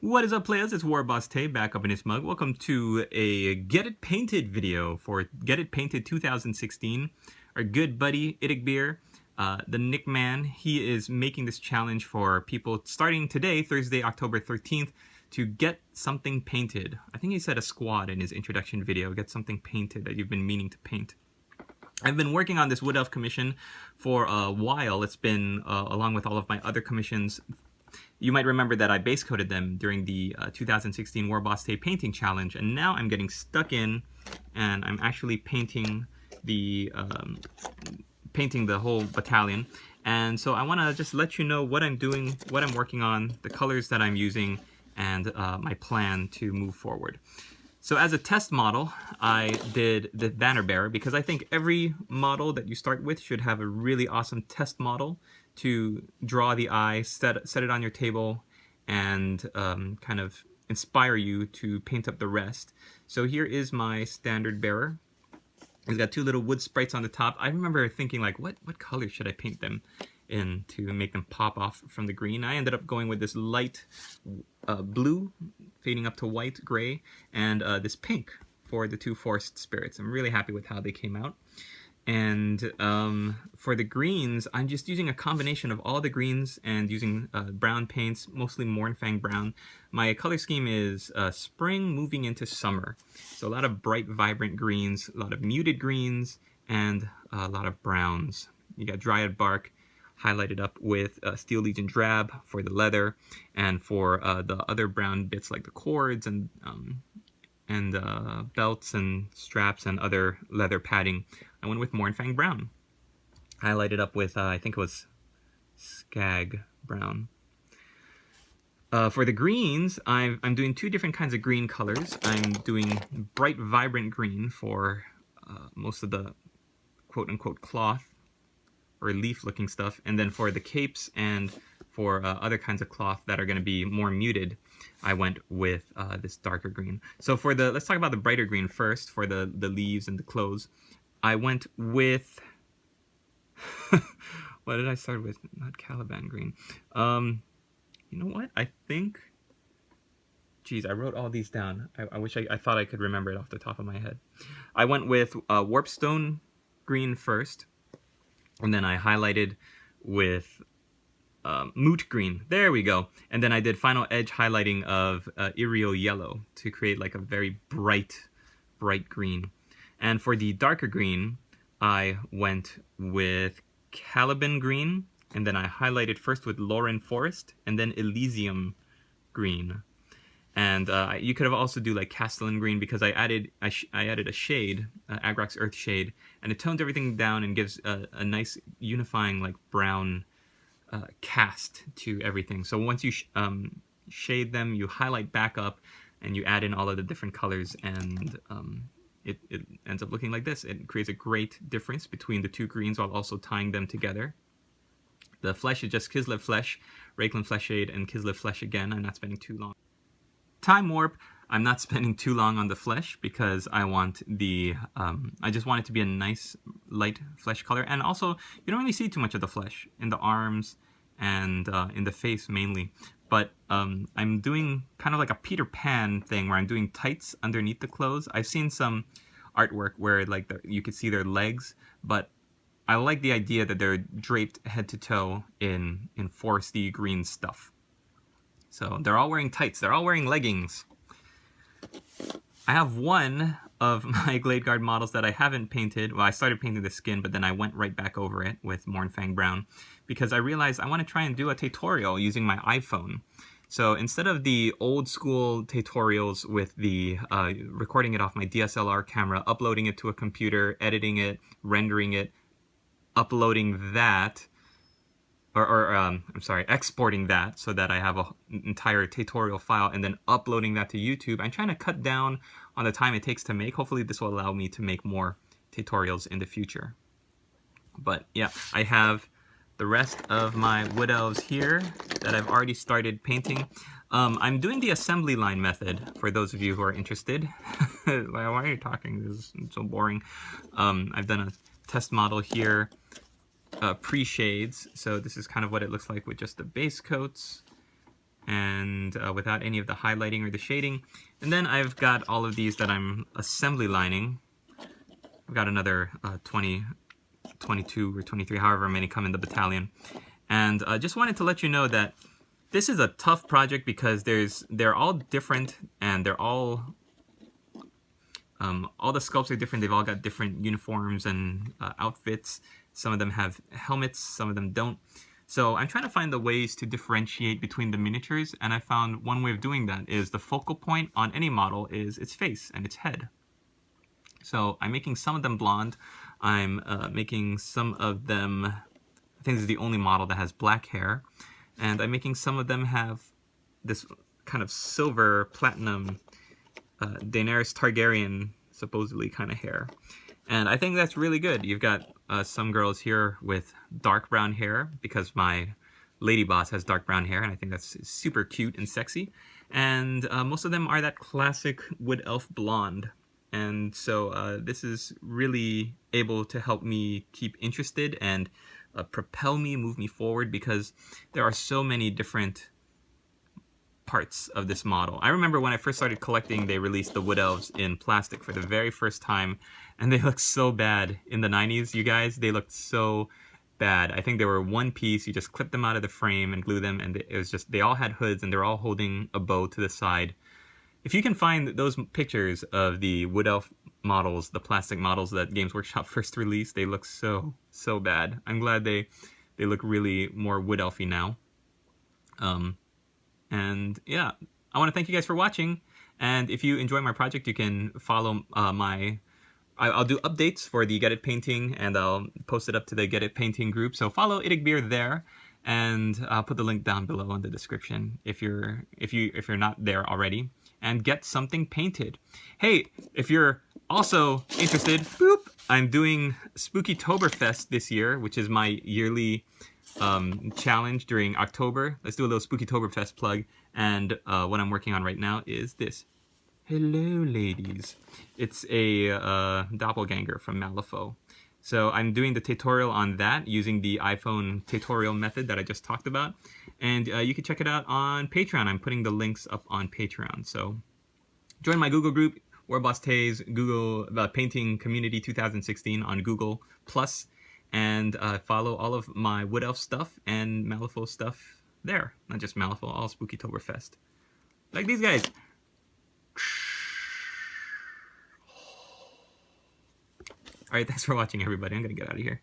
What is up, players? It's Warboss Tay back up in his mug. Welcome to a Get It Painted video for Get It Painted 2016. Our good buddy IDICBeer, the Nick Man, he is making this challenge for people starting today, Thursday, October 13th, to get something painted. I think he said a squad in his introduction video. Get something painted that you've been meaning to paint. I've been working on this Wood Elf commission for a while. It's been, along with all of my other commissions. You might remember that I base coated them during the 2016 Warboss Tay painting challenge, and now I'm getting stuck in, and I'm actually painting the whole battalion. And so I want to just let you know what I'm doing, what I'm working on, the colors that I'm using, and my plan to move forward. So as a test model, I did the banner bearer because I think every model that you start with should have a really awesome test model to draw the eye, set it on your table, and kind of inspire you to paint up the rest. So here is my standard bearer. It's got two little wood sprites on the top. I remember thinking, like, what color should I paint them in to make them pop off from the green? I ended up going with this light blue, fading up to white, gray, and this pink for the two forest spirits. I'm really happy with how they came out. And for the greens, I'm just using a combination of all the greens and using brown paints, mostly Mournfang brown. My color scheme is spring moving into summer. So a lot of bright, vibrant greens, a lot of muted greens, and a lot of browns. You got Dryad Bark highlighted up with Steel Legion Drab for the leather, and for the other brown bits like the cords and belts and straps and other leather padding, I went with Mournfang Brown. Highlighted up with, I think it was Skag Brown. For the greens, I'm doing two different kinds of green colors. I'm doing bright, vibrant green for most of the quote-unquote cloth or leaf-looking stuff. And then for the capes and for other kinds of cloth that are going to be more muted, I went with this darker green. So for the, let's talk about the brighter green first, for the leaves and the clothes. I went with, what did I start with? Not Caliban green. You know what? I think, geez, I wrote all these down. I wish I thought I could remember it off the top of my head. I went with Warpstone green first, and then I highlighted with Moot green. There we go. And then I did final edge highlighting of Irio yellow to create like a very bright green. And for the darker green, I went with Caliban green, and then I highlighted first with Lauren Forest, and then Elysium green. And you could have also do like Castellan green, because I added a shade, Agrox Earth shade, and it tones everything down and gives a nice unifying like brown cast to everything. So once you shade them, you highlight back up, and you add in all of the different colors, and it ends up looking like this. It creates a great difference between the two greens while also tying them together. The flesh is just Kislev Flesh, Raiklan Flesh Shade, and Kislev Flesh again. I'm not spending too long. Time Warp, I'm not spending too long on the flesh because I want the, I just want it to be a nice light flesh color. And also, you don't really see too much of the flesh in the arms and in the face mainly. But I'm doing kind of like a Peter Pan thing where I'm doing tights underneath the clothes. I've seen some artwork where like you could see their legs, but I like the idea that they're draped head to toe in foresty green stuff. So they're all wearing tights. They're all wearing leggings. I have one of my Glade Guard models that I haven't painted. Well, I started painting the skin, but then I went right back over it with Mournfang Brown because I realized I want to try and do a tutorial using my iPhone. So instead of the old school tutorials with the recording it off my DSLR camera, uploading it to a computer, editing it, rendering it, uploading that, I'm sorry, exporting that so that I have an entire tutorial file and then uploading that to YouTube. I'm trying to cut down on the time it takes to make. Hopefully this will allow me to make more tutorials in the future. But yeah, I have the rest of my Wood Elves here that I've already started painting. I'm doing the assembly line method for those of you who are interested. Why are you talking? This is so boring. I've done a test model here. Pre-shades, so this is kind of what it looks like with just the base coats, and without any of the highlighting or the shading. And then I've got all of these that I'm assembly lining. I've got another 20, 22 or 23, however many come in the battalion. And just wanted to let you know that this is a tough project because they're all different, and they're all the sculpts are different. They've all got different uniforms and outfits. Some of them have helmets, some of them don't. So I'm trying to find the ways to differentiate between the miniatures, and I found one way of doing that is the focal point on any model is its face and its head. So I'm making some of them blonde. I'm making some of them, I think this is the only model that has black hair, and I'm making some of them have this kind of silver platinum Daenerys Targaryen supposedly kind of hair. And I think that's really good. You've got some girls here with dark brown hair because my lady boss has dark brown hair, and I think that's super cute and sexy. And most of them are that classic Wood Elf blonde. And so this is really able to help me keep interested and propel me, move me forward, because there are so many different parts of this model. I remember when I first started collecting, they released the Wood Elves in plastic for the very first time, and they looked so bad in the 90s, you guys. They looked so bad. I think they were one piece. You just clip them out of the frame and glue them, and it was just, they all had hoods, and they're all holding a bow to the side. If you can find those pictures of the Wood Elf models, the plastic models that Games Workshop first released, they look so bad. I'm glad they look really more Wood Elfy now. And yeah, I want to thank you guys for watching. And if you enjoy my project, you can follow I'll do updates for the Get It Painting, and I'll post it up to the Get It Painting group. So follow IDICBeer there, and I'll put the link down below in the description if you're not there already. And get something painted. Hey, if you're also interested, boop, I'm doing Spookytoberfest this year, which is my yearly challenge during October. Let's do a little Spookytoberfest plug. And what I'm working on right now is this. Hello, ladies. It's a doppelganger from Malifaux. So I'm doing the tutorial on that using the iPhone tutorial method that I just talked about. And you can check it out on Patreon. I'm putting the links up on Patreon. So join my Google group, Warboss Tay's Google Painting Community 2016 on Google+. And follow all of my Wood Elf stuff and Malifaux stuff there. Not just Malifaux, all Spookytoberfest. Like these guys. All right, thanks for watching, everybody. I'm going to get out of here.